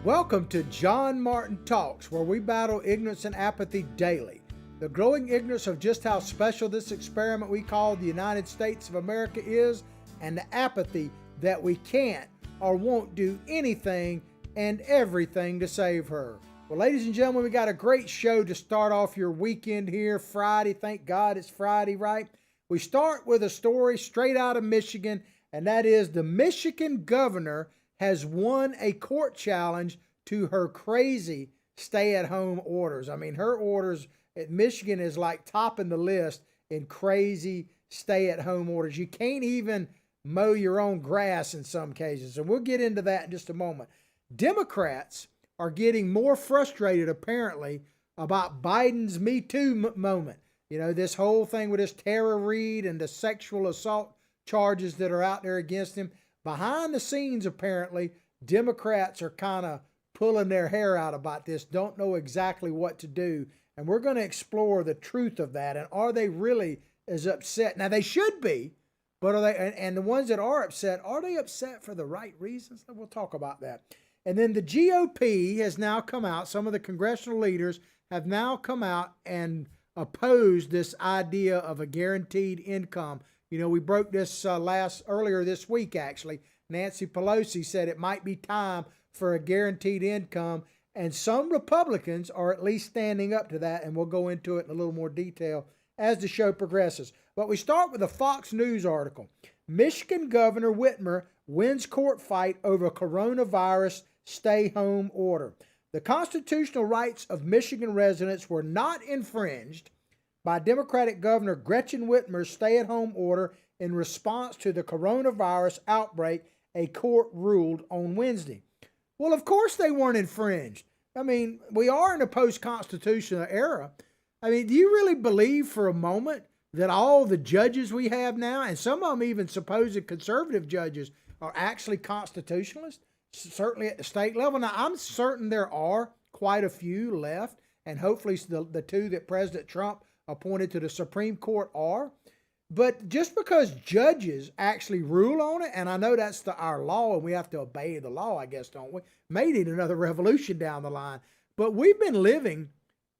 Welcome to John Martin Talks, where we battle ignorance and apathy daily. The growing ignorance of just how special this experiment we call the United States of America is, and the apathy that we can't or won't do anything and everything to save her. Well, ladies and gentlemen, we got a great show to start off your weekend here, Friday. Thank God it's Friday, right? We start with a story straight out of Michigan, and that is the Michigan governor has won a court challenge to her crazy stay-at-home orders. I mean, her orders at Michigan is like topping the list in crazy stay-at-home orders. You can't even mow your own grass in some cases, and we'll get into that in just a moment. Democrats are getting more frustrated, apparently, about Biden's Me Too moment. You know, this whole thing with this Tara Reade and the sexual assault charges that are out there against him. Behind the scenes, apparently, Democrats are kind of pulling their hair out about this, don't know exactly what to do. And we're going to explore the truth of that. And are they really as upset? Now, they should be, but are they? And the ones that are they upset for the right reasons? We'll talk about that. And then the GOP has now come out, some of the congressional leaders have now come out and opposed this idea of a guaranteed income. You know, we broke this earlier this week, actually. Nancy Pelosi said it might be time for a guaranteed income, and some Republicans are at least standing up to that, and we'll go into it in a little more detail as the show progresses. But we start with a Fox News article. Michigan Governor Whitmer wins court fight over coronavirus stay-home order. The constitutional rights of Michigan residents were not infringed by Democratic Governor Gretchen Whitmer's stay-at-home order in response to the coronavirus outbreak, a court ruled on Wednesday. Well, of course they weren't infringed. I mean, we are in a post-constitutional era. I mean, do you really believe for a moment that all the judges we have now, and some of them even supposed conservative judges, are actually constitutionalists, certainly at the state level? Now, I'm certain there are quite a few left, and hopefully the two that President Trump appointed to the Supreme Court are. But just because judges actually rule on it, and I know that's our law and we have to obey the law, I guess, don't we? May need another revolution down the line. But we've been living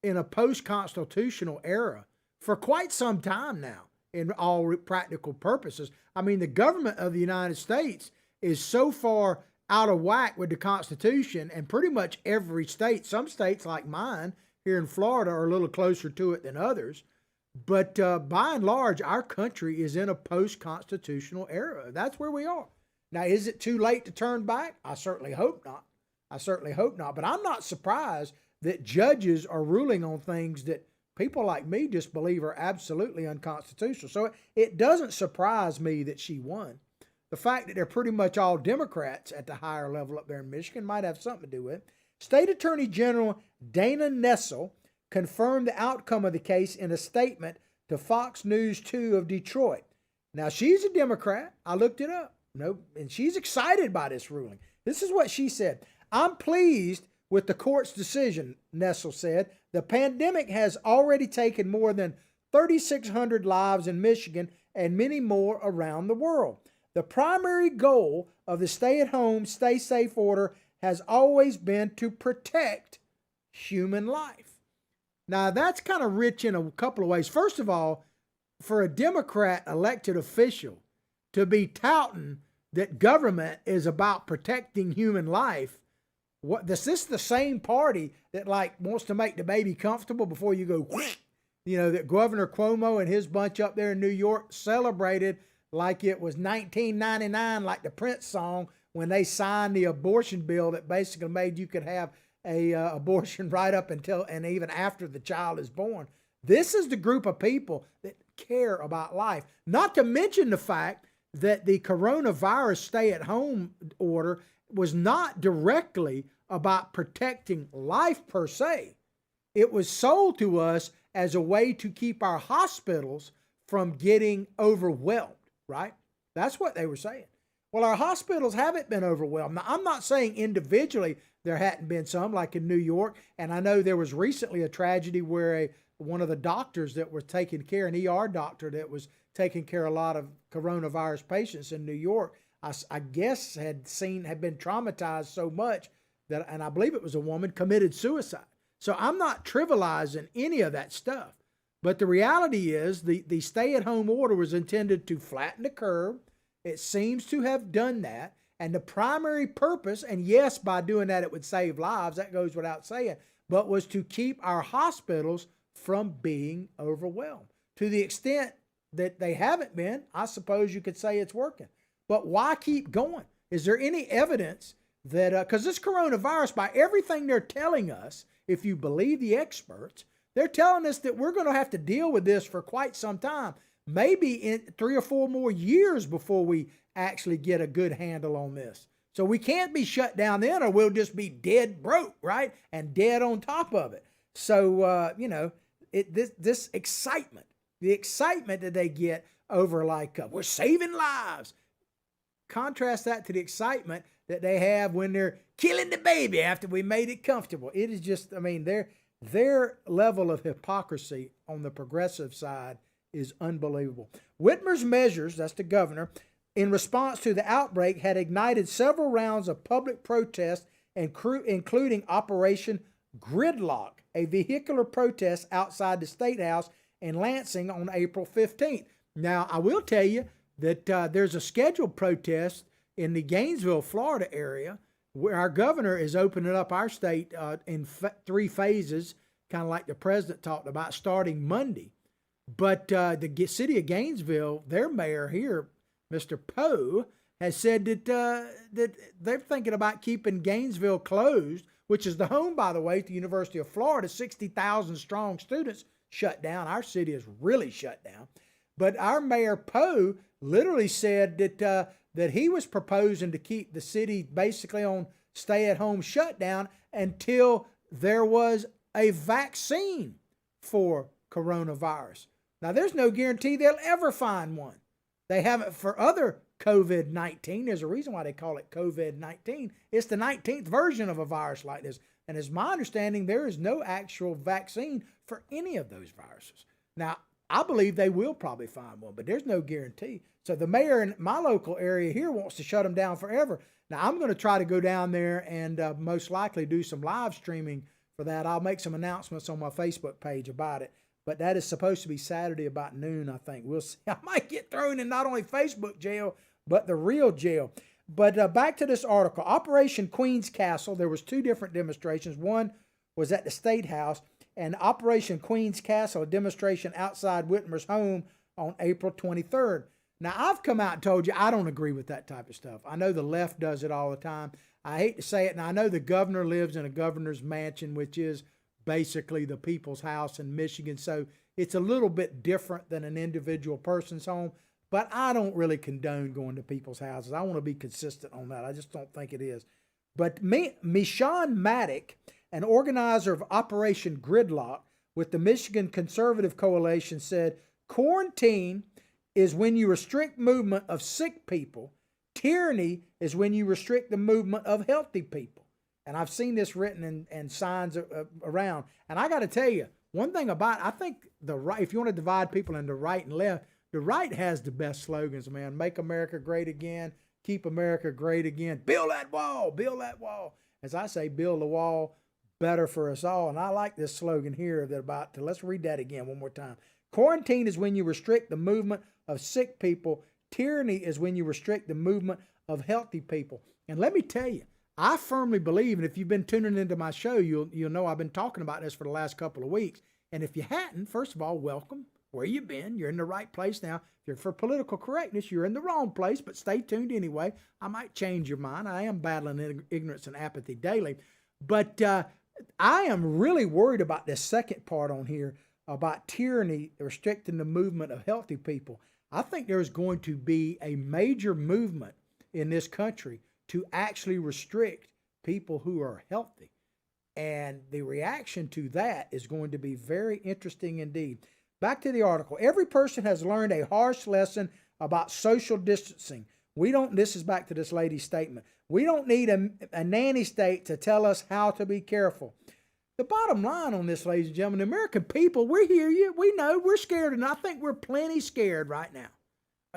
in a post-constitutional era for quite some time now in all practical purposes. I mean, the government of the United States is so far out of whack with the Constitution, and pretty much every state, some states like mine here in Florida are a little closer to it than others. But by and large, our country is in a post-constitutional era. That's where we are. Now, is it too late to turn back? I certainly hope not. But I'm not surprised that judges are ruling on things that people like me just believe are absolutely unconstitutional. So it doesn't surprise me that she won. The fact that they're pretty much all Democrats at the higher level up there in Michigan might have something to do with it. State Attorney General Dana Nessel confirmed the outcome of the case in a statement to Fox News 2 of Detroit. Now, she's a Democrat. I looked it up. And she's excited by this ruling. This is what she said. I'm pleased with the court's decision, Nessel said. The pandemic has already taken more than 3,600 lives in Michigan and many more around the world. The primary goal of the stay-at-home, stay-safe order has always been to protect human life. Now, that's kind of rich in a couple of ways. First of all, for a Democrat elected official to be touting that government is about protecting human life, this is the same party that wants to make the baby comfortable before you go, that Governor Cuomo and his bunch up there in New York celebrated like it was 1999, like the Prince song, when they signed the abortion bill that basically made you could have a abortion right up until and even after the child is born. This is the group of people that care about life. Not to mention the fact that the coronavirus stay-at-home order was not directly about protecting life per se. It was sold to us as a way to keep our hospitals from getting overwhelmed, right? That's what they were saying. Well, our hospitals haven't been overwhelmed. Now, I'm not saying individually there hadn't been some, like in New York, and I know there was recently a tragedy where one of the doctors that was taking care, an ER doctor that was taking care of a lot of coronavirus patients in New York, I guess had been traumatized so much that, and I believe it was a woman, committed suicide. So I'm not trivializing any of that stuff. But the reality is the stay-at-home order was intended to flatten the curve. It seems to have done that. And the primary purpose, and yes, by doing that, it would save lives, that goes without saying, but was to keep our hospitals from being overwhelmed. To the extent that they haven't been, I suppose you could say it's working. But why keep going? Is there any evidence that, because this coronavirus, by everything they're telling us, if you believe the experts, they're telling us that we're going to have to deal with this for quite some time, maybe in 3 or 4 more years before we actually get a good handle on this. So we can't be shut down then, or we'll just be dead broke, right? And dead on top of it. So, this excitement, the excitement that they get over like, we're saving lives. Contrast that to the excitement that they have when they're killing the baby after we made it comfortable. It is just, their level of hypocrisy on the progressive side is unbelievable. Whitmer's measures, that's the governor, in response to the outbreak had ignited several rounds of public protest, including Operation Gridlock, a vehicular protest outside the State House in Lansing on April 15th. Now, I will tell you that there's a scheduled protest in the Gainesville, Florida area, where our governor is opening up our state in 3 phases, kind of like the president talked about, starting Monday. But the city of Gainesville, their mayor here, Mr. Poe, has said that they're thinking about keeping Gainesville closed, which is the home, by the way, to the University of Florida. 60,000 strong students shut down. Our city is really shut down. But our mayor Poe literally said that he was proposing to keep the city basically on stay-at-home shutdown until there was a vaccine for coronavirus. Now, there's no guarantee they'll ever find one. They haven't for other COVID-19. There's a reason why they call it COVID-19. It's the 19th version of a virus like this. And as my understanding, there is no actual vaccine for any of those viruses. Now, I believe they will probably find one, but there's no guarantee. So the mayor in my local area here wants to shut them down forever. Now, I'm going to try to go down there and most likely do some live streaming for that. I'll make some announcements on my Facebook page about it. But that is supposed to be Saturday about noon, I think. We'll see. I might get thrown in not only Facebook jail, but the real jail. But back to this article. Operation Queen's Castle, there was 2 different demonstrations. One was at the State House, and Operation Queen's Castle, a demonstration outside Whitmer's home on April 23rd. Now, I've come out and told you I don't agree with that type of stuff. I know the left does it all the time. I hate to say it, and I know the governor lives in a governor's mansion, which is basically the people's house in Michigan. So it's a little bit different than an individual person's home, but I don't really condone going to people's houses. I want to be consistent on that. I just don't think it is. But Michon Maddock, an organizer of Operation Gridlock with the Michigan Conservative Coalition, said, quarantine is when you restrict movement of sick people. Tyranny is when you restrict the movement of healthy people. And I've seen this written in signs around. And I got to tell you, one thing about, I think the right, if you want to divide people into right and left, the right has the best slogans, man. Make America great again. Keep America great again. Build that wall. Build that wall. As I say, build the wall better for us all. And I like this slogan here that about to, let's read that again one more time. Quarantine is when you restrict the movement of sick people. Tyranny is when you restrict the movement of healthy people. And let me tell you, I firmly believe, and if you've been tuning into my show, you'll know I've been talking about this for the last couple of weeks. And if you hadn't, first of all, welcome. Where you been? You're in the right place now. If you're for political correctness, you're in the wrong place, but stay tuned anyway. I might change your mind. I am battling ignorance and apathy daily. But I am really worried about this second part on here about tyranny restricting the movement of healthy people. I think there's going to be a major movement in this country to actually restrict people who are healthy. And the reaction to that is going to be very interesting indeed. Back to the article. Every person has learned a harsh lesson about social distancing. We don't, this is back to this lady's statement. We don't need a nanny state to tell us how to be careful. The bottom line on this, ladies and gentlemen, the American people, we hear you. We know we're scared, and I think we're plenty scared right now.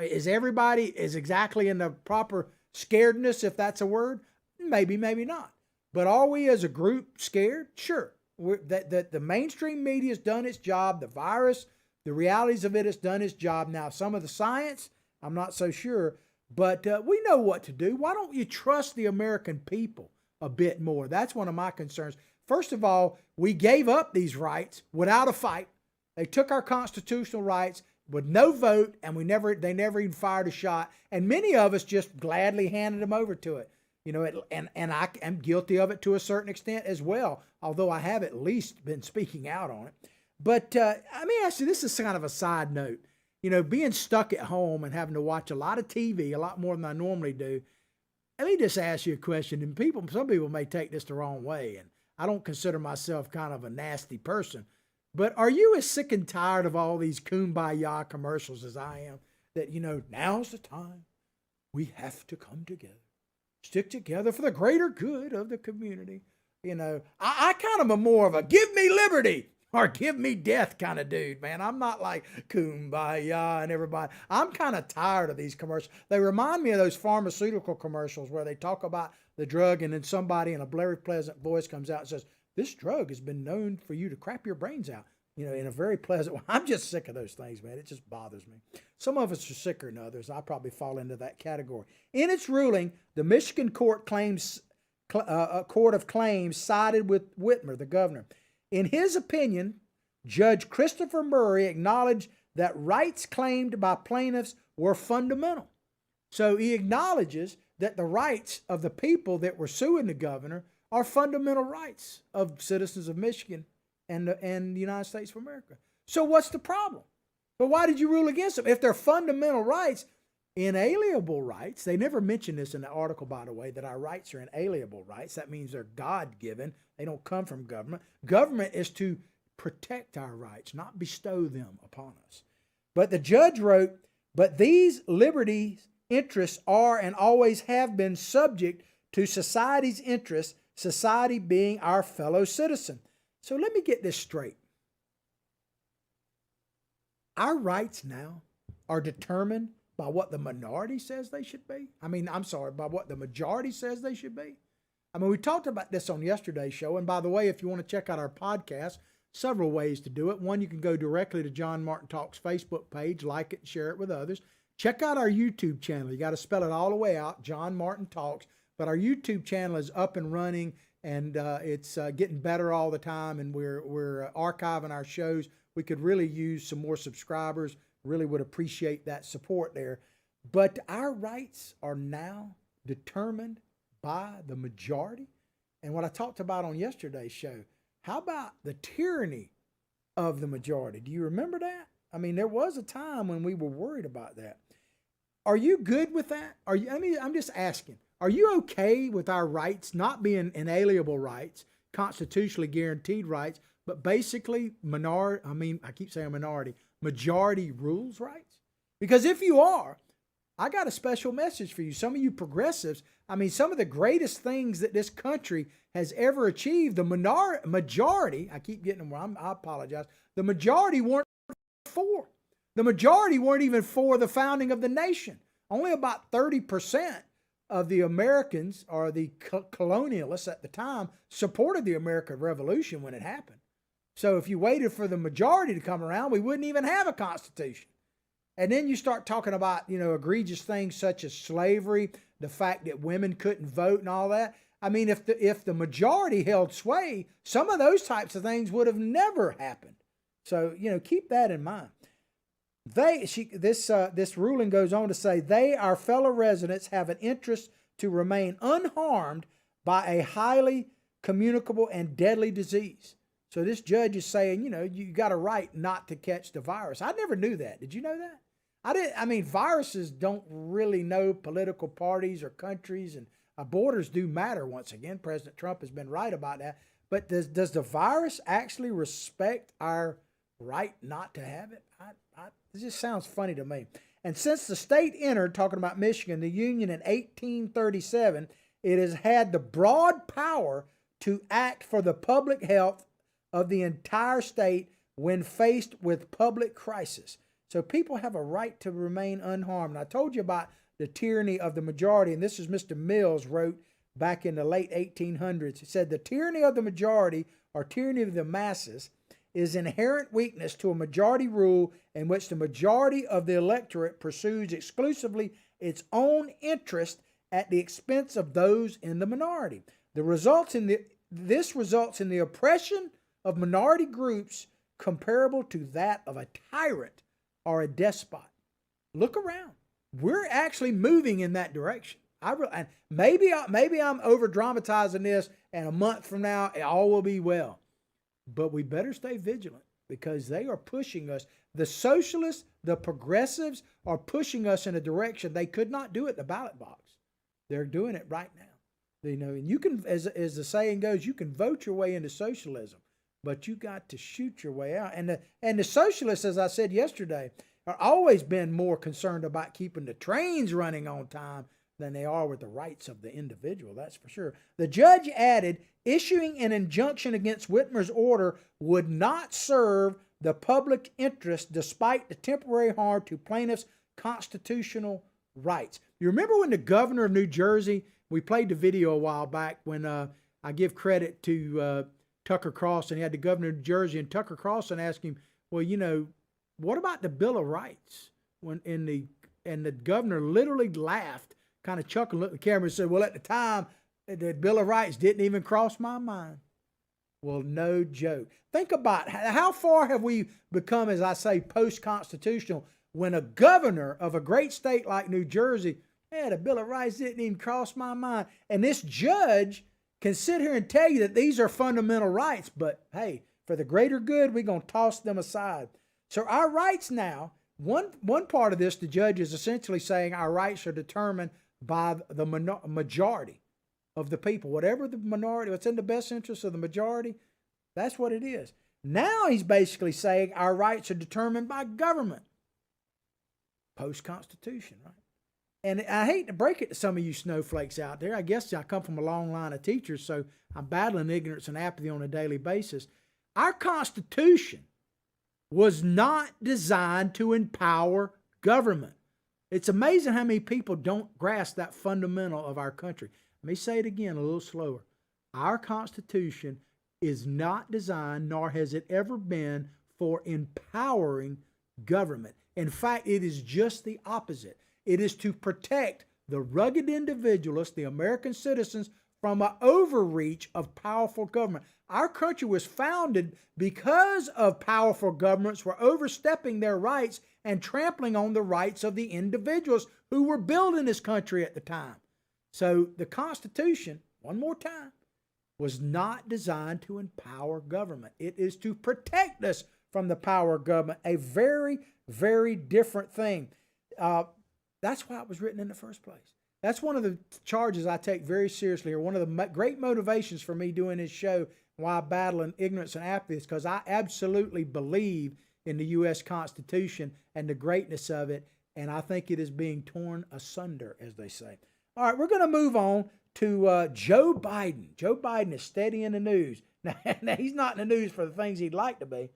Is everybody is exactly in the proper scaredness, if that's a word? Maybe, maybe not. But are we as a group scared? Sure. That the mainstream media has done its job. The virus, the realities of it has done its job. Now, some of the science, I'm not so sure, but we know what to do. Why don't you trust the American people a bit more? That's one of my concerns. First of all, we gave up these rights without a fight. They took our constitutional rights with no vote, and they never even fired a shot. And many of us just gladly handed them over to it. You know, and I am guilty of it to a certain extent as well, although I have at least been speaking out on it. But I mean, actually, this is kind of a side note. You know, being stuck at home and having to watch a lot of TV, a lot more than I normally do. Let me just ask you a question, and some people may take this the wrong way, and I don't consider myself kind of a nasty person, but are you as sick and tired of all these kumbaya commercials as I am? That, you know, now's the time. We have to come together. Stick together for the greater good of the community. You know, I kind of am more of a give me liberty or give me death kind of dude, man. I'm not like kumbaya and everybody. I'm kind of tired of these commercials. They remind me of those pharmaceutical commercials where they talk about the drug and then somebody in a very pleasant voice comes out and says, this drug has been known for you to crap your brains out, you know, in a very pleasant way. I'm just sick of those things, man. It just bothers me. Some of us are sicker than others. I probably fall into that category. In its ruling, the Michigan Court of Claims sided with Whitmer, the governor. In his opinion, Judge Christopher Murray acknowledged that rights claimed by plaintiffs were fundamental. So he acknowledges that the rights of the people that were suing the governor are fundamental rights of citizens of Michigan and the United States of America. So what's the problem? But why did you rule against them? If they're fundamental rights, inalienable rights, they never mention this in the article, by the way, that our rights are inalienable rights. That means they're God-given. They don't come from government. Government is to protect our rights, not bestow them upon us. But the judge wrote, but these liberties, interests are and always have been subject to society's interests, society being our fellow citizen. So let me get this straight. Our rights now are determined by what the minority says they should be. By what the majority says they should be. I mean, we talked about this on yesterday's show. And by the way, if you want to check out our podcast, several ways to do it. One, you can go directly to John Martin Talks Facebook page, like it, and share it with others. Check out our YouTube channel. You got to spell it all the way out, John Martin Talks. But our YouTube channel is up and running, and it's getting better all the time. And we're archiving our shows. We could really use some more subscribers. Really would appreciate that support there. But our rights are now determined by the majority. And what I talked about on yesterday's show, how about the tyranny of the majority? Do you remember that? I mean, there was a time when we were worried about that. Are you good with that? I'm just asking, are you okay with our rights not being inalienable rights, constitutionally guaranteed rights, but basically majority rules rights? Because if you are, I got a special message for you. Some of you progressives, some of the greatest things that this country has ever achieved, the majority, I keep getting them wrong, I apologize, the majority weren't for. The majority weren't even for the founding of the nation. Only about 30% of the Americans, or the colonialists at the time, supported the American Revolution when it happened. So if you waited for the majority to come around, we wouldn't even have a constitution. And then you start talking about, egregious things such as slavery, the fact that women couldn't vote and all that. I mean, if the majority held sway, some of those types of things would have never happened. So, keep that in mind. This ruling goes on to say, our fellow residents, have an interest to remain unharmed by a highly communicable and deadly disease. So this judge is saying, you got a right not to catch the virus. I never knew that. Did you know that? Viruses don't really know political parties or countries, and borders do matter once again. President Trump has been right about that. But does the virus actually respect our right not to have it? It just sounds funny to me. And since the state entered, talking about Michigan, the Union in 1837, it has had the broad power to act for the public health of the entire state when faced with public crisis. So people have a right to remain unharmed. And I told you about the tyranny of the majority, and this is Mr. Mills wrote back in the late 1800s. He said, the tyranny of the majority, or tyranny of the masses, is inherent weakness to a majority rule in which the majority of the electorate pursues exclusively its own interest at the expense of those in the minority. This results in the oppression of minority groups comparable to that of a tyrant or a despot. Look around. We're actually moving in that direction. And maybe I'm over dramatizing this, and a month from now, all will be well. But we better stay vigilant because they are pushing us. The socialists, the progressives are pushing us in a direction they could not do at the ballot box. They're doing it right now. And you can, as the saying goes, you can vote your way into socialism, but you got to shoot your way out. And the socialists, as I said yesterday, are always been more concerned about keeping the trains running on time than they are with the rights of the individual, that's for sure. The judge added, issuing an injunction against Whitmer's order would not serve the public interest despite the temporary harm to plaintiffs' constitutional rights. You remember when the governor of New Jersey, we played the video a while back when I give credit to Tucker Carlson. He had the governor of New Jersey, and Tucker Carlson asked him, well, what about the Bill of Rights? And the governor literally laughed, kind of chuckled, looked at the camera and said, well, at the time, the Bill of Rights didn't even cross my mind. Well, no joke. Think about how far have we become, as I say, post-constitutional, when a governor of a great state like New Jersey, the Bill of Rights didn't even cross my mind. And this judge can sit here and tell you that these are fundamental rights, but hey, for the greater good, we're going to toss them aside. So our rights now, one part of this, the judge is essentially saying our rights are determined by the majority of the people. Whatever the minority, what's in the best interest of the majority, that's what it is. Now he's basically saying our rights are determined by government. Post-Constitution, right? And I hate to break it to some of you snowflakes out there. I guess I come from a long line of teachers, so I'm battling ignorance and apathy on a daily basis. Our Constitution was not designed to empower government. It's amazing how many people don't grasp that fundamental of our country. Let me say it again a little slower. Our Constitution is not designed, nor has it ever been, for empowering government. In fact, it is just the opposite. It is to protect the rugged individualists, the American citizens, from an overreach of powerful government. Our country was founded because of powerful governments were overstepping their rights and trampling on the rights of the individuals who were building this country at the time. So the Constitution, one more time, was not designed to empower government. It is to protect us from the power of government, a very, very different thing. That's why it was written in the first place. That's one of the charges I take very seriously, or one of the great motivations for me doing this show, why I battle in ignorance and apathy, is because I absolutely believe in the U.S. Constitution and the greatness of it, and I think it is being torn asunder, as they say. All right, we're going to move on to Joe Biden. Joe Biden is steady in the news. Now, he's not in the news for the things he'd like to be.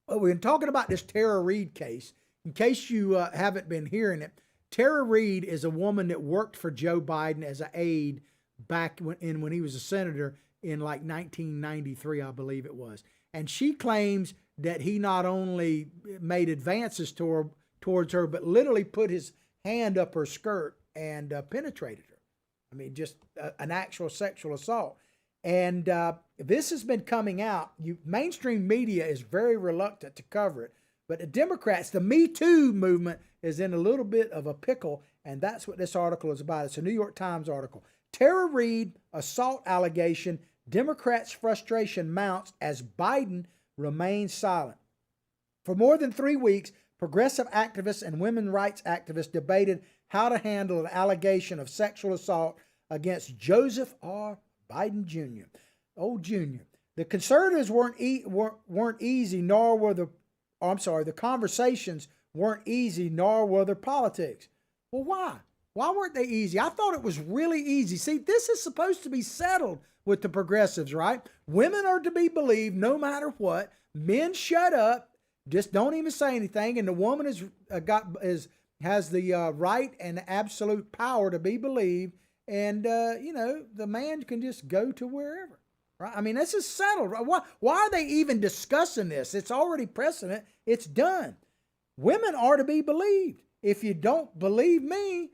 But we've been talking about this Tara Reade case. In case you haven't been hearing it, Tara Reade is a woman that worked for Joe Biden as an aide back when he was a senator in like 1993, I believe it was. And she claims that he not only made advances towards her, but literally put his hand up her skirt and penetrated her. I mean, just an actual sexual assault. And this has been coming out. Mainstream media is very reluctant to cover it. But the Democrats, the Me Too movement, is in a little bit of a pickle, and that's what this article is about. It's a New York Times article. Tara Reade, assault allegation, Democrats' frustration mounts as Biden remains silent. For more than 3 weeks, progressive activists and women's rights activists debated how to handle an allegation of sexual assault against Joseph R. Biden Jr. Old Jr. The conservatives weren't easy, nor were the conversations weren't easy, nor were their politics. Well, why? Why weren't they easy? I thought it was really easy. See, this is supposed to be settled with the progressives, right? Women are to be believed no matter what. Men shut up, just don't even say anything, and the woman has the right and absolute power to be believed, and the man can just go to wherever. Right? I mean, this is settled. Right? Why are they even discussing this? It's already precedent. It's done. Women are to be believed. If you don't believe me,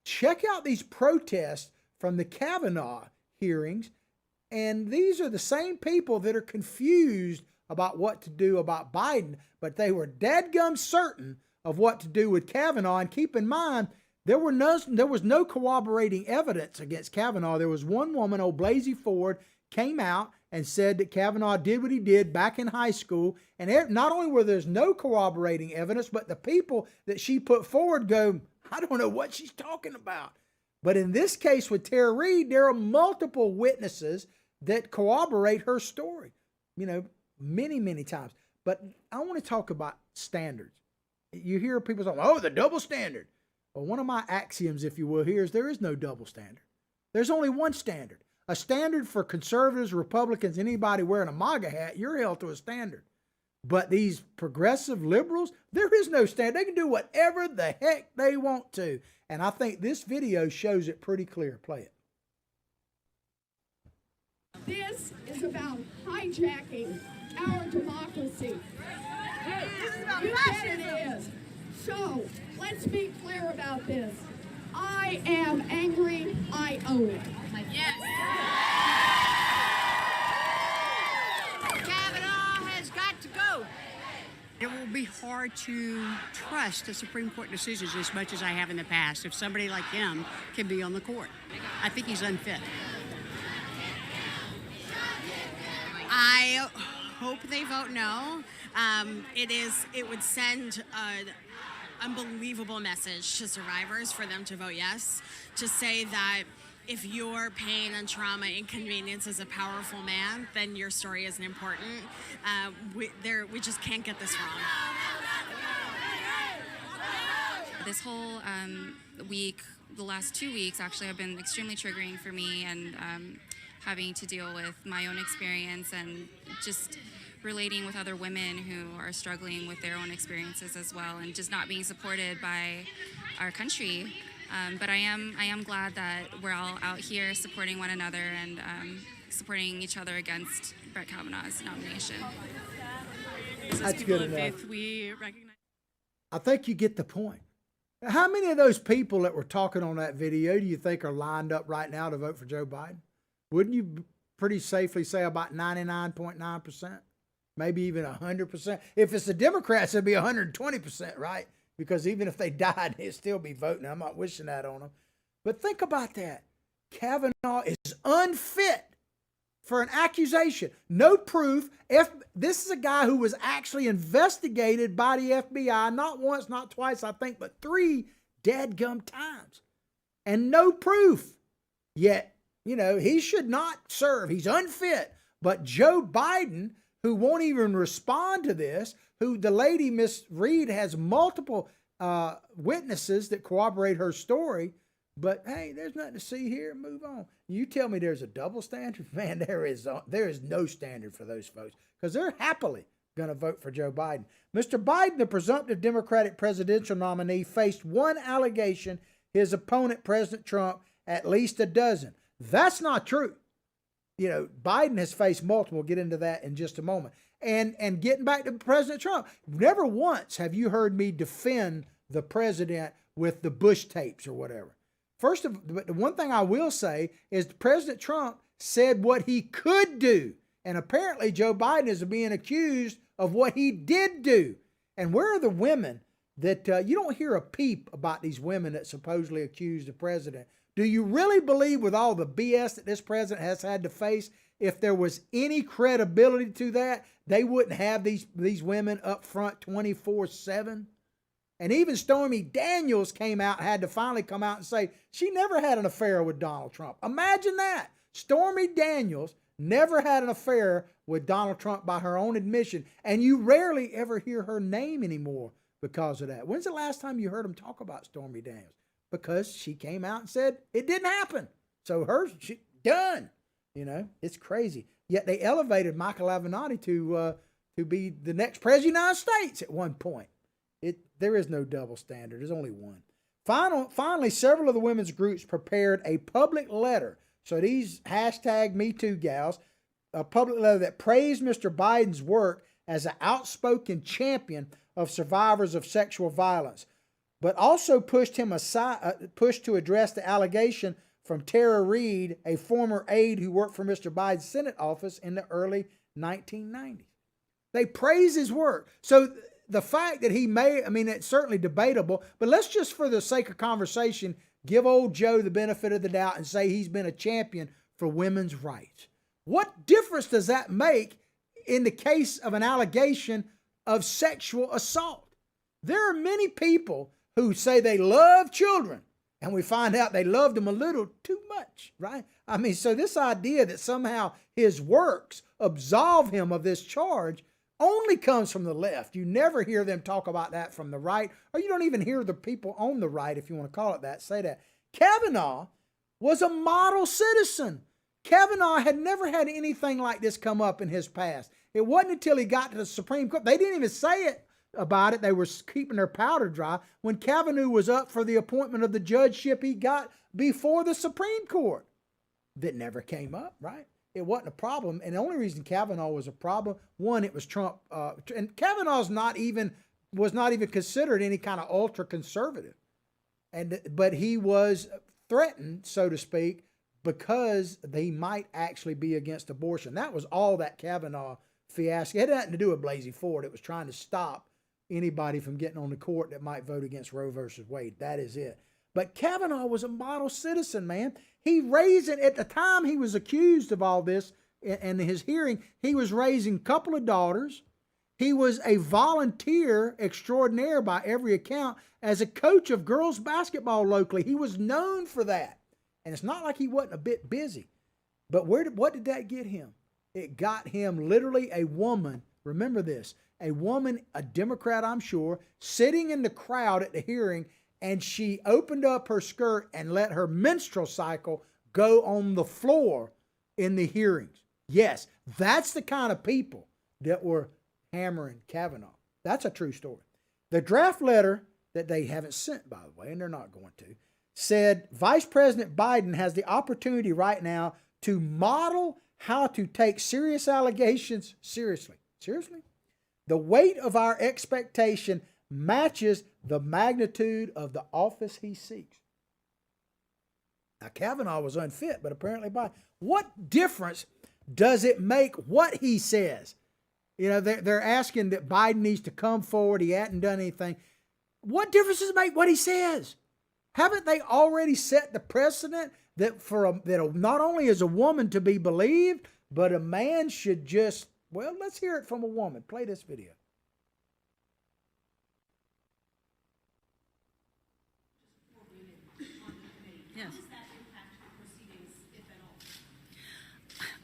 check out these protests from the Kavanaugh hearings. And these are the same people that are confused about what to do about Biden, but they were dadgum certain of what to do with Kavanaugh. And keep in mind, there was no corroborating evidence against Kavanaugh. There was one woman, old Blasey Ford, came out and said that Kavanaugh did what he did back in high school. And not only were there's no corroborating evidence, but the people that she put forward go, I don't know what she's talking about. But in this case with Tara Reade, there are multiple witnesses that corroborate her story, many, many times. But I want to talk about standards. You hear people say, oh, the double standard. Well, one of my axioms, if you will, here is there is no double standard. There's only one standard. A standard for conservatives, Republicans, anybody wearing a MAGA hat, you're held to a standard. But these progressive liberals, there is no standard. They can do whatever the heck they want to. And I think this video shows it pretty clear. Play it. This is about hijacking our democracy. You bet it is. So, let's be clear about this. I am angry. I own it. Yes. Kavanaugh has got to go. It will be hard to trust the Supreme Court decisions as much as I have in the past if somebody like him can be on the court. I think he's unfit. I hope they vote no. It would send an unbelievable message to survivors for them to vote yes, to say that if your pain and trauma inconveniences a powerful man, then your story isn't important. We just can't get this wrong. This whole week, the last 2 weeks actually have been extremely triggering for me, and having to deal with my own experience and just relating with other women who are struggling with their own experiences as well, and just not being supported by our country. But I am glad that we're all out here supporting one another and supporting each other against Brett Kavanaugh's nomination. That's good enough. Faith, we recognize. I think you get the point. How many of those people that were talking on that video do you think are lined up right now to vote for Joe Biden? Wouldn't you pretty safely say about 99.9%? Maybe even 100%. If it's the Democrats, it'd be 120%, right? Because even if they died, they'd still be voting. I'm not wishing that on them. But think about that. Kavanaugh is unfit for an accusation. No proof. This is a guy who was actually investigated by the FBI, not once, not twice, I think, but 3 dadgum times. And no proof. Yet, he should not serve. He's unfit. But Joe Biden, who won't even respond to this, who the lady, Miss Reed, has multiple witnesses that corroborate her story. But hey, there's nothing to see here. Move on. You tell me there's a double standard? Man, there is no standard for those folks because they're happily going to vote for Joe Biden. Mr. Biden, the presumptive Democratic presidential nominee, faced one allegation, his opponent, President Trump, at least a dozen. That's not true. Biden has faced multiple. We'll get into that in just a moment. And getting back to President Trump, never once have you heard me defend the president with the Bush tapes or whatever. But the one thing I will say is President Trump said what he could do. And apparently Joe Biden is being accused of what he did do. And where are the women that you don't hear a peep about these women that supposedly accused the president? Do you really believe with all the BS that this president has had to face, if there was any credibility to that, they wouldn't have these women up front 24/7? And even Stormy Daniels had to finally come out and say she never had an affair with Donald Trump. Imagine that. Stormy Daniels never had an affair with Donald Trump by her own admission. And you rarely ever hear her name anymore because of that. When's the last time you heard them talk about Stormy Daniels? Because she came out and said it didn't happen. So she done. You know, it's crazy. Yet they elevated Michael Avenatti to be the next president of the United States at one point. There is no double standard. There's only one. Finally, several of the women's groups prepared a public letter. So these hashtag Me Too gals, a public letter that praised Mr. Biden's work as an outspoken champion of survivors of sexual violence, but also pushed him aside, pushed to address the allegation from Tara Reid, a former aide who worked for Mr. Biden's Senate office in the early 1990s. They praise his work. So the fact that he it's certainly debatable, but let's just, for the sake of conversation, give old Joe the benefit of the doubt and say he's been a champion for women's rights. What difference does that make in the case of an allegation of sexual assault? There are many people who say they love children, and we find out they loved them a little too much, right? So this idea that somehow his works absolve him of this charge only comes from the left. You never hear them talk about that from the right, or you don't even hear the people on the right, if you want to call it that, say that. Kavanaugh was a model citizen. Kavanaugh had never had anything like this come up in his past. It wasn't until he got to the Supreme Court. They didn't even say it about it. They were keeping their powder dry. When Kavanaugh was up for the appointment of the judgeship he got before the Supreme Court, that never came up, right? It wasn't a problem. And the only reason Kavanaugh was a problem, one, it was Trump. And Kavanaugh was not even considered any kind of ultra conservative. But he was threatened, so to speak, because they might actually be against abortion. That was all that Kavanaugh fiasco. It had nothing to do with Blasey Ford. It was trying to stop anybody from getting on the court that might vote against Roe versus Wade. That is it. But Kavanaugh was a model citizen, man. He raised it at the time he was accused of all this in his hearing. He was raising a couple of daughters. He was a volunteer extraordinaire by every account as a coach of girls basketball locally. He was known for that. And it's not like he wasn't a bit busy. But what did that get him? It got him literally a woman, remember this, a woman, a Democrat, I'm sure, sitting in the crowd at the hearing, and she opened up her skirt and let her menstrual cycle go on the floor in the hearings. Yes, that's the kind of people that were hammering Kavanaugh. That's a true story. The draft letter that they haven't sent, by the way, and they're not going to, said Vice President Biden has the opportunity right now to model how to take serious allegations seriously. Seriously? The weight of our expectation matches the magnitude of the office he seeks. Now, Kavanaugh was unfit, but apparently Biden. What difference does it make what he says? You know, they're asking that Biden needs to come forward. He hadn't done anything. What difference does it make what he says? Haven't they already set the precedent that that not only is a woman to be believed, but a man should just, well, let's hear it from a woman. Play this video. Yes.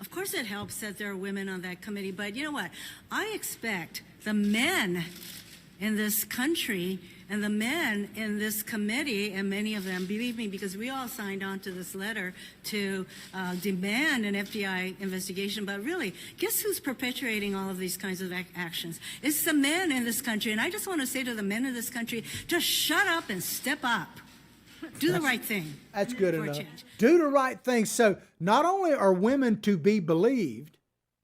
Of course it helps that there are women on that committee, but you know what? I expect the men in this country and the men in this committee, and many of them, believe me, because we all signed on to this letter to demand an FBI investigation, but really, guess who's perpetuating all of these kinds of actions? It's the men in this country, and I just want to say to the men in this country, just shut up and step up. Do the right thing. That's good enough. Do the right thing. So not only are women to be believed,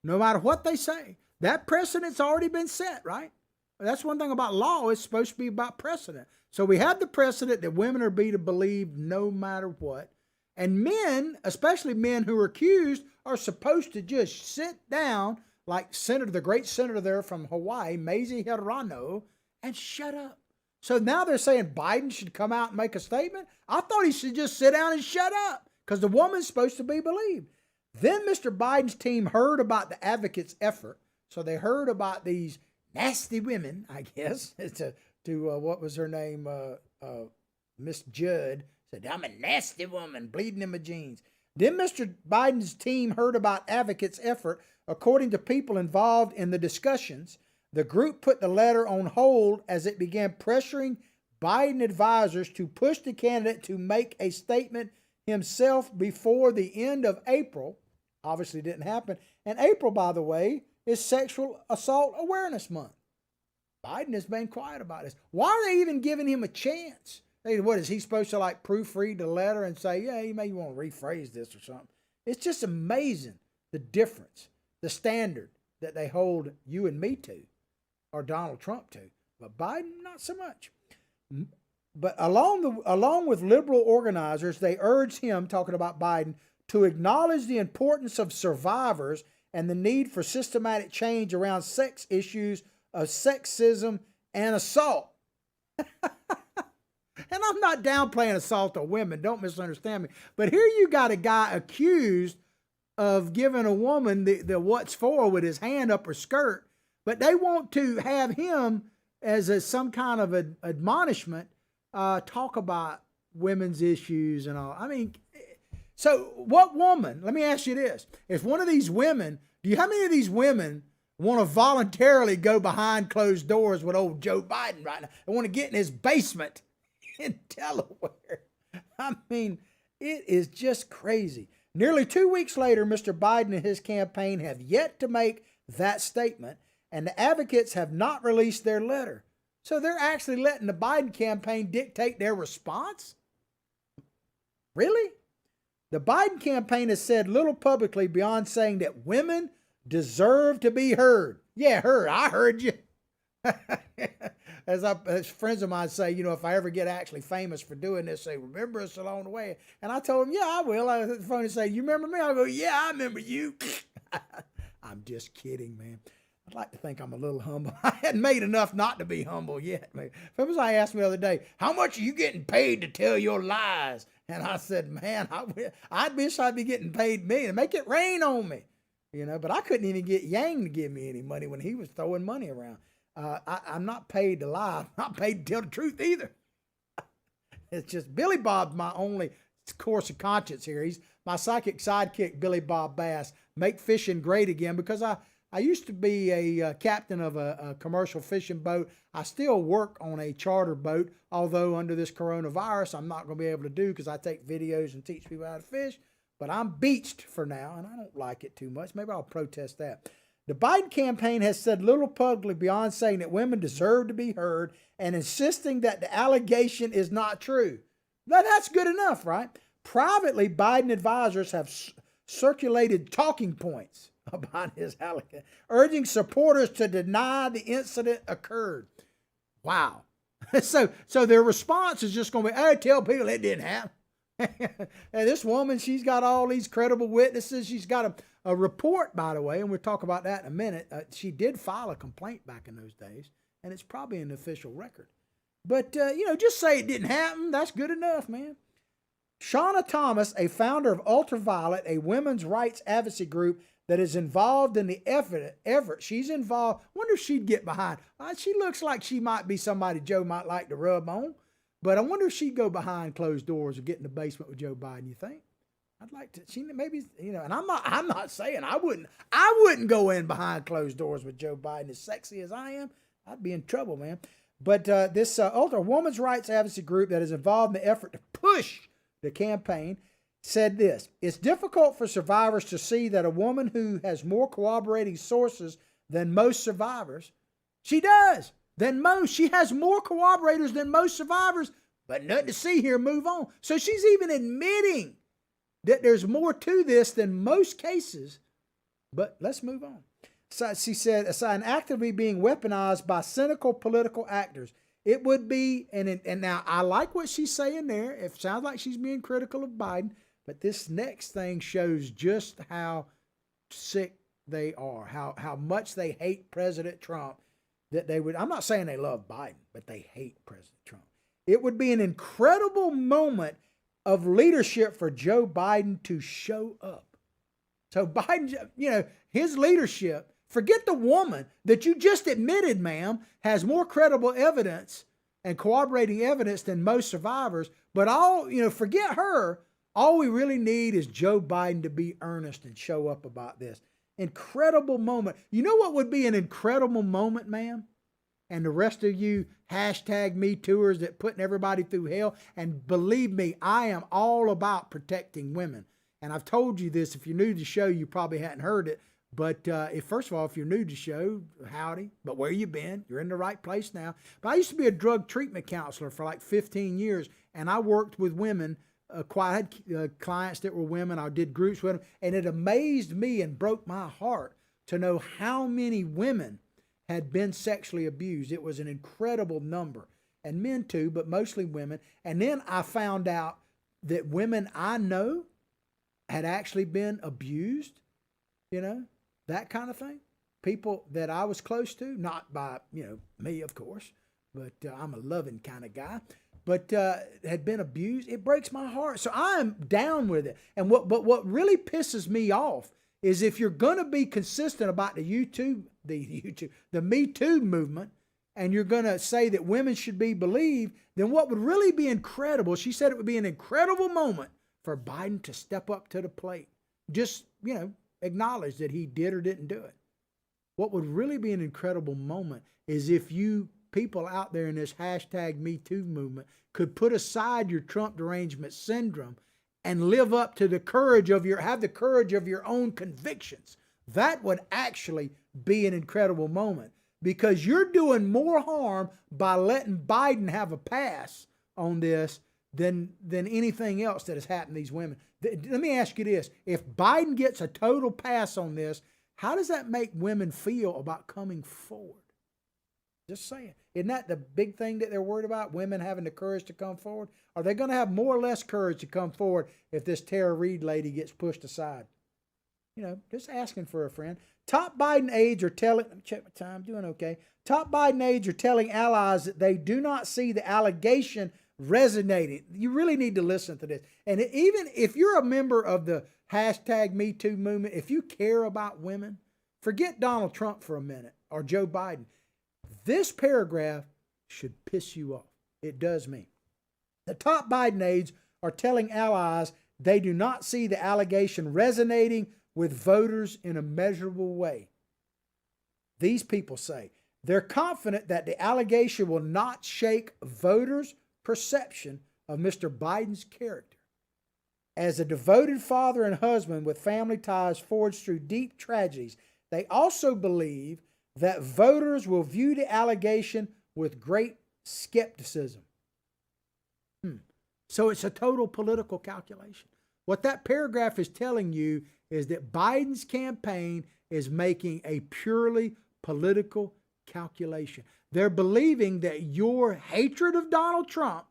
no matter what they say, that precedent's already been set, right? That's one thing about law. It's supposed to be about precedent. So we have the precedent that women are be to believe no matter what. And men, especially men who are accused, are supposed to just sit down like the great senator there from Hawaii, Mazie Hirono, and shut up. So now they're saying Biden should come out and make a statement. I thought he should just sit down and shut up because the woman's supposed to be believed. Then Mr. Biden's team heard about the advocates' effort. So they heard about these nasty women, I guess, to what was her name? Miss Judd said, I'm a nasty woman bleeding in my jeans. Then Mr. Biden's team heard about advocates' effort. According to people involved in the discussions, The group put the letter on hold as it began pressuring Biden advisors to push the candidate to make a statement himself before the end of April. Obviously didn't happen. And April, by the way, is Sexual Assault Awareness Month. Biden has been quiet about this. Why are they even giving him a chance? What, is he supposed to like proofread the letter and say, yeah, you may want to rephrase this or something? It's just amazing the difference, the standard that they hold you and me to, or Donald Trump to. But Biden, not so much. But along with liberal organizers, they urged him, talking about Biden, to acknowledge the importance of survivors and the need for systematic change around sex issues of sexism and assault. And I'm not downplaying assault of women, don't misunderstand me. But here you got a guy accused of giving a woman the what's for with his hand up her skirt, but they want to have him as some kind of admonishment talk about women's issues and all. I mean, so what woman, let me ask you this, if one of these women, how many of these women want to voluntarily go behind closed doors with old Joe Biden right now? They want to get in his basement in Delaware. I mean, it is just crazy. Nearly 2 weeks later, Mr. Biden and his campaign have yet to make that statement, and the advocates have not released their letter. So they're actually letting the Biden campaign dictate their response? Really? The Biden campaign has said little publicly beyond saying that women deserve to be heard. Yeah, heard. I heard you. As friends of mine say, if I ever get actually famous for doing this, say, remember us along the way. And I told him, yeah, I will. I was phone and say, you remember me? I go, yeah, I remember you. I'm just kidding, man. I'd like to think I'm a little humble. I hadn't made enough not to be humble yet. Somebody asked me the other day, how much are you getting paid to tell your lies? And I said, man, I wish I'd be getting paid millions. Make it rain on me. But I couldn't even get Yang to give me any money when he was throwing money around. I'm not paid to lie. I'm not paid to tell the truth either. It's just Billy Bob's my only course of conscience here. He's my psychic sidekick, Billy Bob Bass. Make fishing great again, because I used to be a captain of a commercial fishing boat. I still work on a charter boat, although under this coronavirus, I'm not going to be able to do because I take videos and teach people how to fish. But I'm beached for now, and I don't like it too much. Maybe I'll protest that. The Biden campaign has said little publicly beyond saying that women deserve to be heard and insisting that the allegation is not true. Now, that's good enough, right? Privately, Biden advisors have circulated talking points about his allegation, urging supporters to deny the incident occurred. Wow. So their response is just going to be, hey, tell people it didn't happen. And this woman, she's got all these credible witnesses. She's got a report, by the way, and we'll talk about that in a minute. She did file a complaint back in those days, and it's probably an official record. But, just say it didn't happen. That's good enough, man. Shauna Thomas, a founder of Ultraviolet, a women's rights advocacy group that is involved in the effort. She's involved. Wonder if she'd get behind. She looks like she might be somebody Joe might like to rub on. But I wonder if she'd go behind closed doors or get in the basement with Joe Biden. You think? I'd like to. She maybe, and I'm not saying I wouldn't go in behind closed doors with Joe Biden. As sexy as I am, I'd be in trouble, man. But this ultra women's rights advocacy group that is involved in the effort to push the campaign said this: it's difficult for survivors to see that a woman who has more corroborating sources than most survivors, she does. Than most. She has more corroborators than most survivors, but nothing to see here. Move on. So she's even admitting that there's more to this than most cases, but let's move on. So she said, aside actively being weaponized by cynical political actors, it would be, and now I like what she's saying there. It sounds like she's being critical of Biden, but this next thing shows just how sick they are, how much they hate President Trump. That they would, I'm not saying they love Biden, but they hate President Trump. It would be an incredible moment of leadership for Joe Biden to show up. So Biden, his leadership, forget the woman that you just admitted, ma'am, has more credible evidence and corroborating evidence than most survivors, but forget her. All we really need is Joe Biden to be earnest and show up about this. Incredible moment. You know what would be an incredible moment, ma'am? And the rest of you hashtag me tours that putting everybody through hell. And believe me, I am all about protecting women. And I've told you this. If you're new to the show, you probably hadn't heard it. But first of all, if you're new to the show, howdy. But where you been? You're in the right place now. But I used to be a drug treatment counselor for like 15 years. And I worked with women. I had clients that were women. I did groups with them. And it amazed me and broke my heart to know how many women had been sexually abused. It was an incredible number. And men too, but mostly women. And then I found out that women I know had actually been abused, that kind of thing. People that I was close to, not by, me, of course, but I'm a loving kind of guy, but had been abused. It breaks my heart. So I'm down with it. And what really pisses me off is if you're going to be consistent about the Me Too movement, and you're going to say that women should be believed, then what would really be incredible, she said it would be an incredible moment for Biden to step up to the plate. Just, acknowledge that he did or didn't do it. What would really be an incredible moment is if you people out there in this hashtag Me Too movement could put aside your Trump derangement syndrome and live up to have the courage of your own convictions. That would actually be an incredible moment, because you're doing more harm by letting Biden have a pass on this than anything else that has happened to these women. Let me ask you this. If Biden gets a total pass on this, how does that make women feel about coming forward? Just saying. Isn't that the big thing that they're worried about? Women having the courage to come forward? Are they going to have more or less courage to come forward if this Tara Reid lady gets pushed aside? Just asking for a friend. Top Biden aides are telling, let me check my time, doing okay. Top Biden aides are telling allies that they do not see the allegation resonating. You really need to listen to this. And even if you're a member of the hashtag Me Too movement, if you care about women, forget Donald Trump for a minute or Joe Biden. This paragraph should piss you off. It does me. The top Biden aides are telling allies they do not see the allegation resonating with voters in a measurable way. These people say they're confident that the allegation will not shake voters' perception of Mr. Biden's character. As a devoted father and husband with family ties forged through deep tragedies, they also believe that voters will view the allegation with great skepticism. So it's a total political calculation. What that paragraph is telling you is that Biden's campaign is making a purely political calculation. They're believing that your hatred of Donald Trump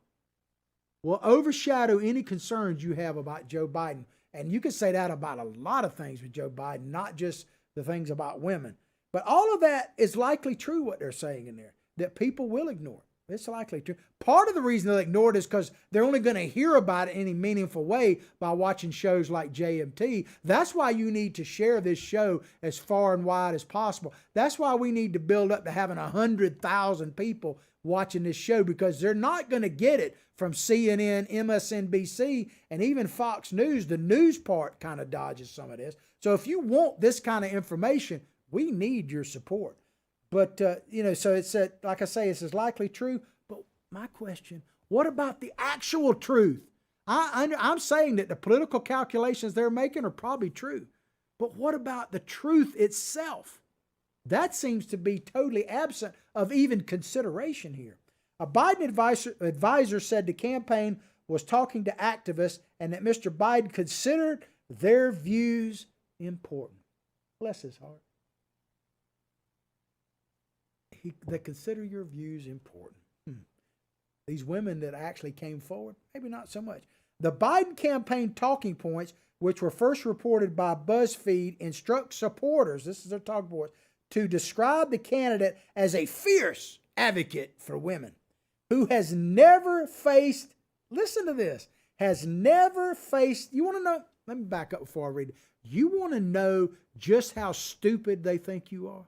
will overshadow any concerns you have about Joe Biden. And you can say that about a lot of things with Joe Biden, not just the things about women. But all of that is likely true, what they're saying in there, that people will ignore it. It's likely true. Part of the reason they'll ignore it is because they're only going to hear about it in any meaningful way by watching shows like JMT. That's why you need to share this show as far and wide as possible. That's why we need to build up to having 100,000 people watching this show, because they're not going to get it from CNN, MSNBC, and even Fox News. The news part kind of dodges some of this. So if you want this kind of information, we need your support. But, so it's, like I say, it's as likely true. But my question, what about the actual truth? I'm saying that the political calculations they're making are probably true. But what about the truth itself? That seems to be totally absent of even consideration here. A Biden advisor said the campaign was talking to activists and that Mr. Biden considered their views important. Bless his heart. They consider your views important. These women that actually came forward, maybe not so much. The Biden campaign talking points, which were first reported by BuzzFeed, instruct supporters, this is their talking points, to describe the candidate as a fierce advocate for women who has never faced, listen to this, has never faced, you want to know, let me back up before I read it. You want to know just how stupid they think you are?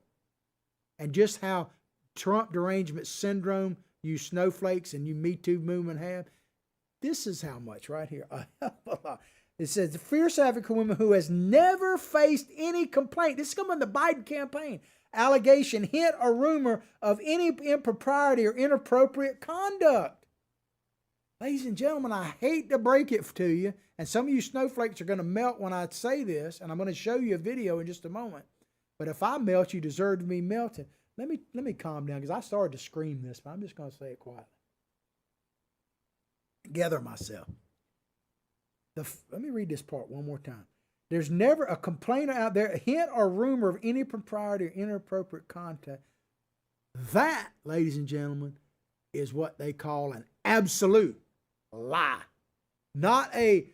And just how Trump derangement syndrome you snowflakes and you Me Too movement have? This is how much right here. A hell of a lot. It says the fierce African woman who has never faced any complaint. This is coming from the Biden campaign. Allegation, hint, or rumor of any impropriety or inappropriate conduct. Ladies and gentlemen, I hate to break it to you, and some of you snowflakes are going to melt when I say this, and I'm going to show you a video in just a moment. But if I melt, you deserve to be melted. Let me calm down, because I started to scream this, but I'm just going to say it quietly. Gather myself. Let me read this part one more time. There's never a complainer out there, a hint or rumor of any impropriety or inappropriate conduct. That, ladies and gentlemen, is what they call an absolute lie. Not a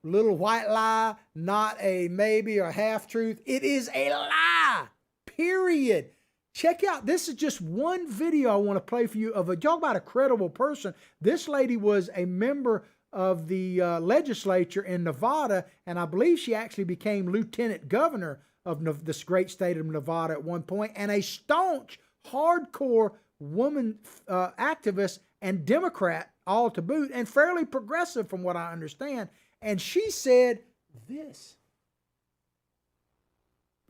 little white lie, not a maybe or half truth. It is a lie, period. Check out, this is just one video I want to play for you of a, talk about a credible person. This lady was a member of the legislature in Nevada, and I believe she actually became lieutenant governor of this great state of Nevada at one point, and a staunch, hardcore woman activist and Democrat all to boot, and fairly progressive from what I understand. And she said this.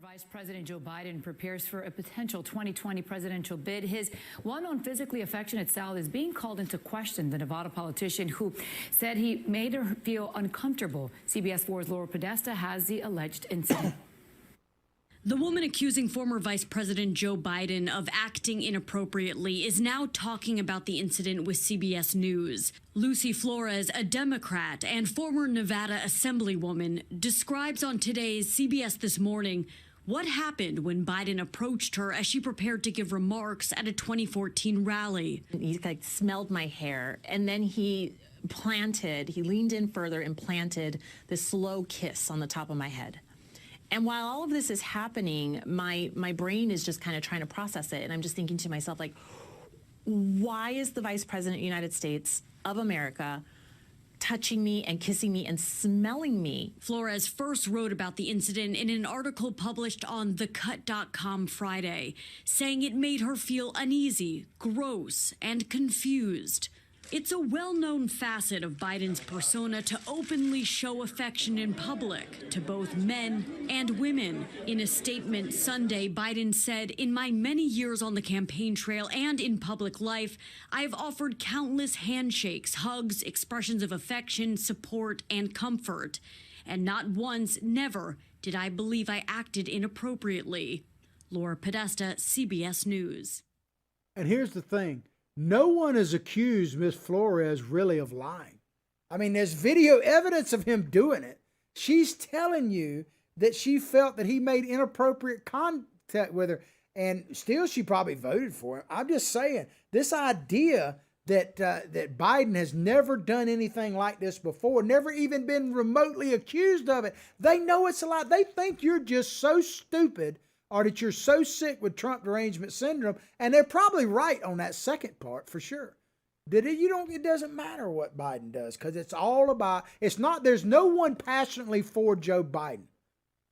Vice President Joe Biden prepares for a potential 2020 presidential bid. His well-known physically affectionate style is being called into question. The Nevada politician who said he made her feel uncomfortable. CBS 4's Laura Podesta has the alleged incident. The woman accusing former Vice President Joe Biden of acting inappropriately is now talking about the incident with CBS News. Lucy Flores, a Democrat and former Nevada Assemblywoman, describes on today's CBS This Morning what happened when Biden approached her as she prepared to give remarks at a 2014 rally. He smelled my hair, and then he leaned in further and planted this slow kiss on the top of my head. And while all of this is happening, my brain is just kind of trying to process it. And I'm just thinking to myself, why is the Vice President of the United States of America touching me and kissing me and smelling me? Flores first wrote about the incident in an article published on TheCut.com Friday, saying it made her feel uneasy, gross, and confused. It's a well-known facet of Biden's persona to openly show affection in public to both men and women. In a statement Sunday, Biden said, "In my many years on the campaign trail and in public life, I have offered countless handshakes, hugs, expressions of affection, support, and comfort. And not once, never, did I believe I acted inappropriately." Laura Podesta, CBS News. And here's the thing. No one has accused Ms. Flores really of lying. I mean, there's video evidence of him doing it. She's telling you that she felt that he made inappropriate contact with her, and still she probably voted for him. I'm just saying, this idea that that Biden has never done anything like this before, never even been remotely accused of it. They know it's a lie. They think you're just so stupid, or that you're so sick with Trump derangement syndrome, and they're probably right on that second part for sure. It doesn't matter what Biden does, because it's all about, there's no one passionately for Joe Biden,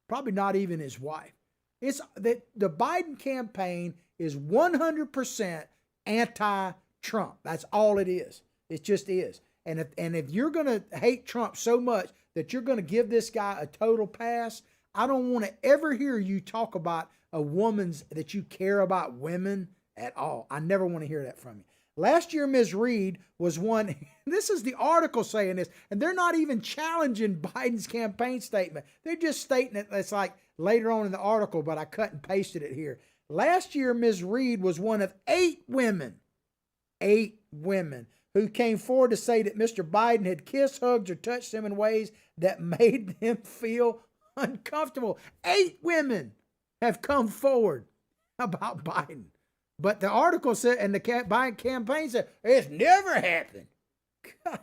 probably not even his wife. It's that the Biden campaign is 100% anti-Trump. That's all it is. It just is. And if you're going to hate Trump so much that you're going to give this guy a total pass, I don't want to ever hear you talk about that you care about women at all. I never want to hear that from you. Last year, Ms. Reed was one, this is the article saying this, and they're not even challenging Biden's campaign statement. They're just stating it. It's like later on in the article, but I cut and pasted it here. Last year, Ms. Reed was one of 8 women who came forward to say that Mr. Biden had kissed, hugged, or touched them in ways that made them feel uncomfortable. 8 women have come forward about Biden. But the article said, and the Biden campaign said, it's never happened. God,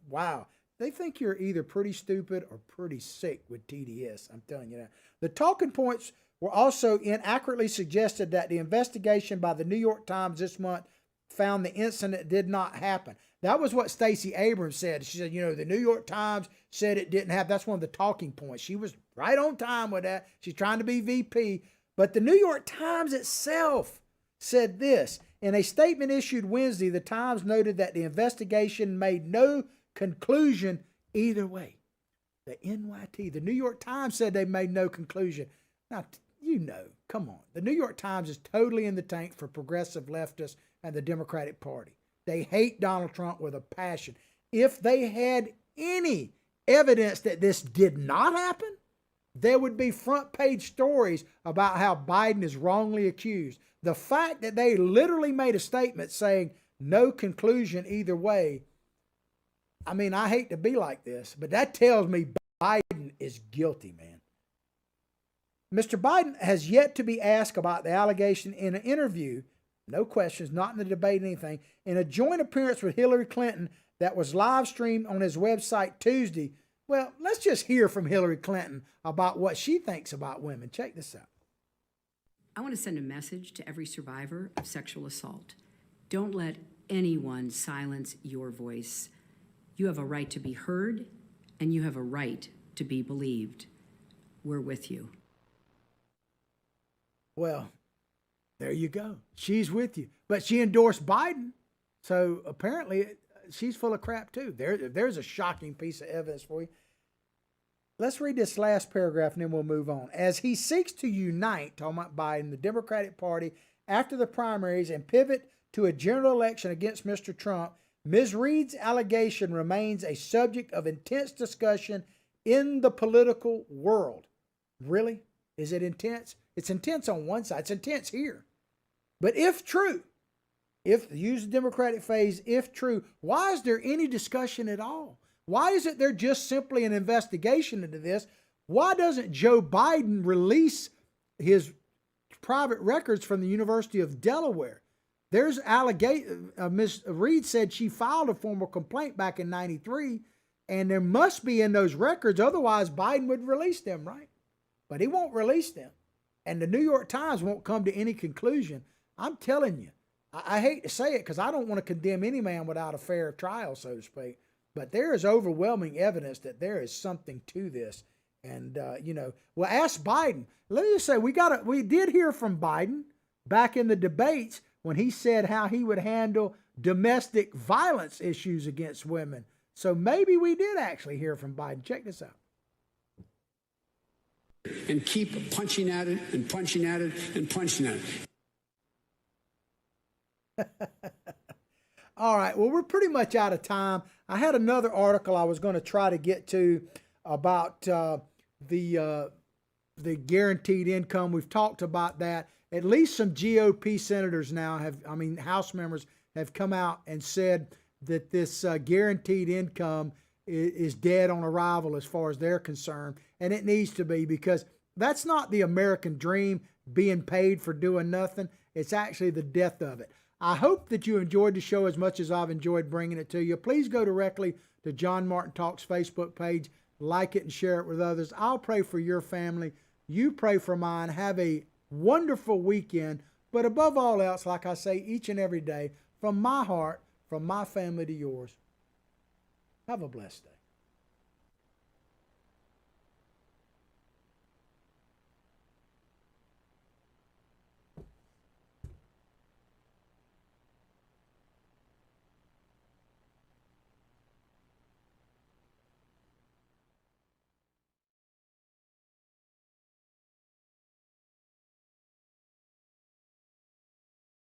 wow. They think you're either pretty stupid or pretty sick with TDS. I'm telling you that. The talking points were also inaccurately suggested that the investigation by the New York Times this month found the incident did not happen. That was what Stacey Abrams said. She said, the New York Times said it didn't happen. That's one of the talking points. She was right on time with that. She's trying to be VP. But the New York Times itself said this: In a statement issued Wednesday, the Times noted that the investigation made no conclusion either way. The NYT, the New York Times, said they made no conclusion. Now, you know, come on. The New York Times is totally in the tank for progressive leftists and the Democratic Party. They hate Donald Trump with a passion. If they had any evidence that this did not happen, there would be front page stories about how Biden is wrongly accused. The fact that they literally made a statement saying no conclusion either way, I mean, I hate to be like this, but that tells me Biden is guilty, man. Mr. Biden has yet to be asked about the allegation in an interview, no questions, not in the debate, anything, in a joint appearance with Hillary Clinton that was live streamed on his website Tuesday. Well, let's just hear from Hillary Clinton about what she thinks about women. Check this out. I want to send a message to every survivor of sexual assault. Don't let anyone silence your voice. You have a right to be heard, and you have a right to be believed. We're with you. Well, there you go. She's with you. But she endorsed Biden. So apparently she's full of crap too. There's a shocking piece of evidence for you. Let's read this last paragraph and then we'll move on. As he seeks to unite, talking about Biden, the Democratic Party after the primaries and pivot to a general election against Mr. Trump, Ms. Reid's allegation remains a subject of intense discussion in the political world. Really? Is it intense? It's intense on one side. It's intense here. But if true, use the Democratic phrase, if true, why is there any discussion at all? Why isn't there just simply an investigation into this? Why doesn't Joe Biden release his private records from the University of Delaware? There's allegation. Ms. Reid said she filed a formal complaint back in '93, and there must be in those records. Otherwise, Biden would release them, right? But he won't release them. And the New York Times won't come to any conclusion. I'm telling you, I hate to say it because I don't want to condemn any man without a fair trial, so to speak. But there is overwhelming evidence that there is something to this. And, well, ask Biden. Let me just say, we did hear from Biden back in the debates when he said how he would handle domestic violence issues against women. So maybe we did actually hear from Biden. Check this out. And keep punching at it and punching at it and punching at it. All right. Well, we're pretty much out of time. I had another article I was going to try to get to about the guaranteed income. We've talked about that. At least some GOP senators now House members have come out and said that this guaranteed income is dead on arrival as far as they're concerned. And it needs to be, because that's not the American dream, being paid for doing nothing. It's actually the death of it. I hope that you enjoyed the show as much as I've enjoyed bringing it to you. Please go directly to John Martin Talks Facebook page, like it and share it with others. I'll pray for your family. You pray for mine. Have a wonderful weekend. But above all else, like I say each and every day, from my heart, from my family to yours, have a blessed day.